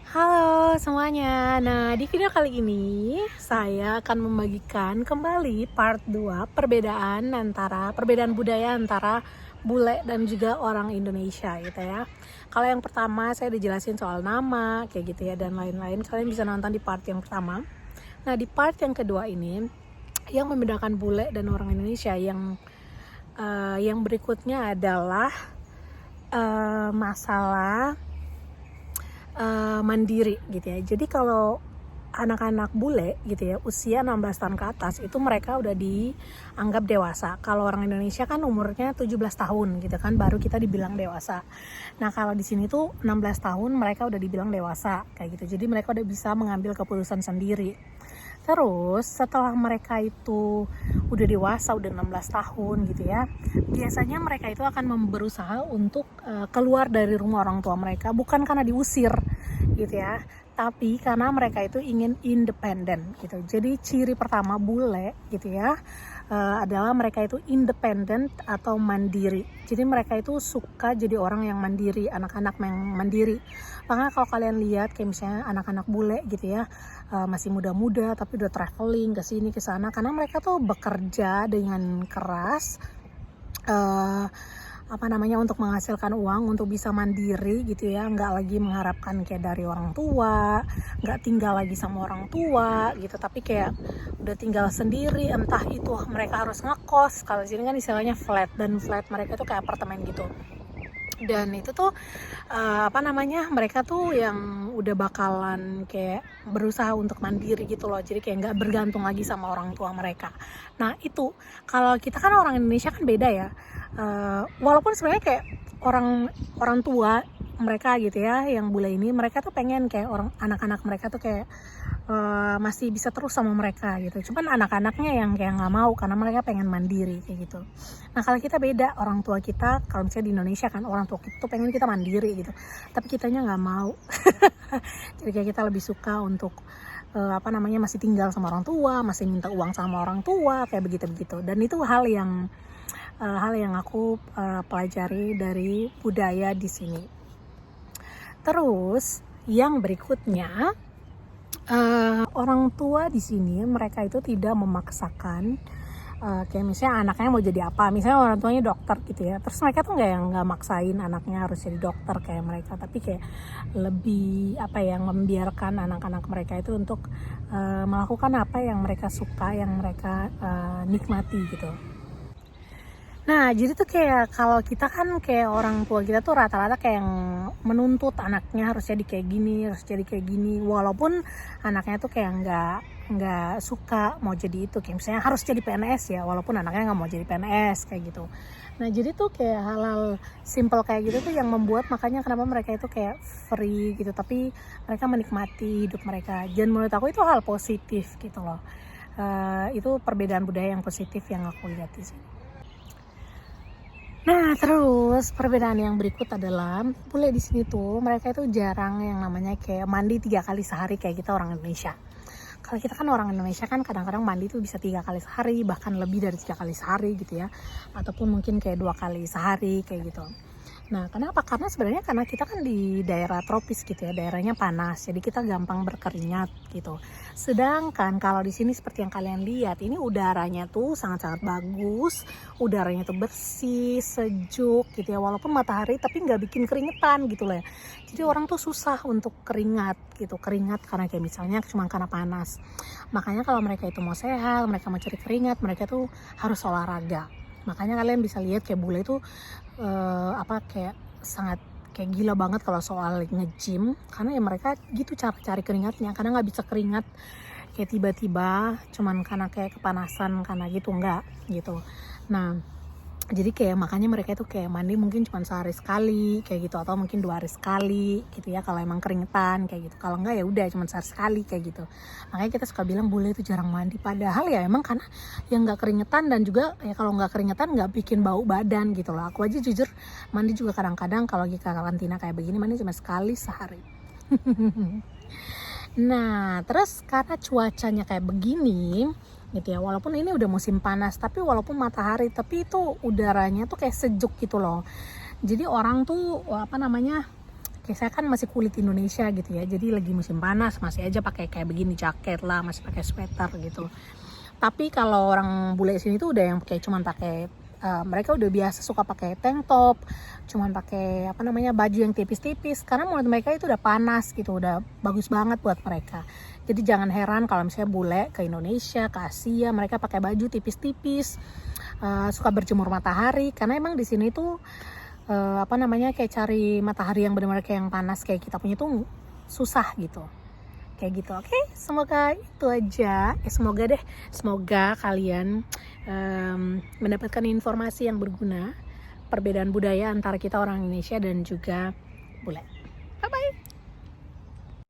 Halo semuanya. Nah, di video kali ini saya akan membagikan kembali part 2 perbedaan budaya antara bule dan juga orang Indonesia gitu ya. Kalau yang pertama saya dijelasin soal nama kayak gitu ya dan lain-lain. Kalian bisa nonton di part yang pertama. Nah, di part yang kedua ini yang membedakan bule dan orang Indonesia yang berikutnya adalah masalah mandiri gitu ya. Jadi kalau anak-anak bule gitu ya usia 16 tahun ke atas itu mereka udah dianggap dewasa. Kalau orang Indonesia kan umurnya 17 tahun gitu kan baru kita dibilang dewasa. Nah, kalau di sini tuh 16 tahun mereka udah dibilang dewasa kayak gitu. Jadi mereka udah bisa mengambil keputusan sendiri. Terus setelah mereka itu udah dewasa, udah 16 tahun gitu ya, biasanya mereka itu akan berusaha untuk keluar dari rumah orang tua mereka, bukan karena diusir gitu ya, tapi karena mereka itu ingin independen gitu. Jadi ciri pertama bule gitu ya adalah mereka itu independen atau mandiri. Jadi mereka itu suka jadi orang yang mandiri, anak-anak yang mandiri. Makanya kalau kalian lihat kayak misalnya anak-anak bule gitu ya, masih muda-muda tapi udah traveling ke sini ke sana karena mereka tuh bekerja dengan keras untuk menghasilkan uang untuk bisa mandiri gitu ya, nggak lagi mengharapkan kayak dari orang tua, nggak tinggal lagi sama orang tua gitu, tapi kayak udah tinggal sendiri, entah itu mereka harus ngekos, kalau di sini kan istilahnya flat, dan flat mereka tuh kayak apartemen gitu. Dan itu tuh mereka tuh yang udah bakalan kayak berusaha untuk mandiri gitu loh, jadi kayak nggak bergantung lagi sama orang tua mereka. Nah itu kalau kita kan orang Indonesia kan beda ya, walaupun sebenarnya kayak orang orang tua mereka gitu ya yang bule ini, mereka tuh pengen kayak anak-anak mereka tuh kayak masih bisa terus sama mereka gitu. Cuman anak-anaknya yang kayak nggak mau karena mereka pengen mandiri kayak gitu. Nah kalau kita beda, orang tua kita kalau misalnya di Indonesia kan orang tua kita tuh pengen kita mandiri gitu, tapi kitanya nggak mau. Jadi kayak kita lebih suka untuk masih tinggal sama orang tua, masih minta uang sama orang tua kayak begitu-begitu. Dan itu hal yang aku pelajari dari budaya di sini. Terus yang berikutnya, orang tua di sini mereka itu tidak memaksakan kayak misalnya anaknya mau jadi apa, misalnya orang tuanya dokter gitu ya, terus mereka tuh nggak maksain anaknya harus jadi dokter kayak mereka, tapi kayak lebih membiarkan anak-anak mereka itu untuk melakukan apa yang mereka suka, yang mereka nikmati gitu. Nah, jadi tuh kayak kalau kita kan kayak orang tua kita tuh rata-rata kayak yang menuntut anaknya harus jadi kayak gini, walaupun anaknya tuh kayak nggak suka mau jadi itu, kayak misalnya harus jadi PNS ya, walaupun anaknya nggak mau jadi PNS kayak gitu. Nah, jadi tuh kayak hal-hal simple kayak gitu tuh yang membuat makanya kenapa mereka itu kayak free gitu, tapi mereka menikmati hidup mereka. Dan menurut aku itu hal positif gitu loh. Itu perbedaan budaya yang positif yang aku lihat di sini. Nah, terus perbedaan yang berikut adalah bule di sini tuh mereka itu jarang yang namanya kayak mandi 3 kali sehari kayak kita orang Indonesia. Kalau kita kan orang Indonesia kan kadang-kadang mandi tuh bisa 3 kali sehari, bahkan lebih dari 3 kali sehari gitu ya, ataupun mungkin kayak 2 kali sehari kayak gitu. Nah, kenapa? Karena sebenarnya karena kita kan di daerah tropis gitu ya, daerahnya panas, jadi kita gampang berkeringat gitu. Sedangkan kalau di sini seperti yang kalian lihat, ini udaranya tuh sangat-sangat bagus, udaranya tuh bersih, sejuk gitu ya, walaupun matahari tapi nggak bikin keringetan gitu lah ya. Jadi orang tuh susah untuk keringat karena kayak misalnya cuma karena panas. Makanya kalau mereka itu mau sehat, mereka mau cari keringat, mereka tuh harus olahraga. Makanya kalian bisa lihat kayak bule itu kayak sangat kayak gila banget kalau soal nge-gym, karena ya mereka gitu cara cari keringatnya, karena nggak bisa keringat kayak tiba-tiba cuman karena kayak kepanasan karena gitu, enggak gitu. Nah, jadi kayak makanya mereka itu kayak mandi mungkin cuma sehari sekali kayak gitu, atau mungkin 2 hari sekali gitu ya kalau emang keringetan kayak gitu. Kalau enggak ya udah cuma sehari sekali kayak gitu. Makanya kita suka bilang bule itu jarang mandi, padahal ya emang karena yang nggak keringetan, dan juga ya kalau nggak keringetan nggak bikin bau badan gitu loh. Aku aja jujur mandi juga kadang-kadang kalau lagi karantina kayak begini mandi cuma sekali sehari. Nah, terus karena cuacanya kayak begini gitu ya, walaupun ini udah musim panas, tapi walaupun matahari, tapi itu udaranya tuh kayak sejuk gitu loh. Jadi orang tuh Kayak saya kan masih kulit Indonesia gitu ya, jadi lagi musim panas masih aja pakai kayak begini, jaket lah, masih pakai sweater gitu. Tapi kalau orang bule sini tuh udah yang kayak cuman pakai mereka udah biasa suka pakai tank top, cuman pakai apa namanya baju yang tipis-tipis karena menurut mereka itu udah panas gitu, udah bagus banget buat mereka. Jadi jangan heran kalau misalnya bule ke Indonesia, ke Asia, mereka pakai baju tipis-tipis, suka berjemur matahari karena emang di sini tuh apa namanya kayak cari matahari yang benar-benar kayak yang panas kayak kita punya tuh susah gitu. Kayak gitu. Oke, semoga itu aja. Semoga kalian mendapatkan informasi yang berguna, perbedaan budaya antara kita orang Indonesia dan juga bule. Bye bye.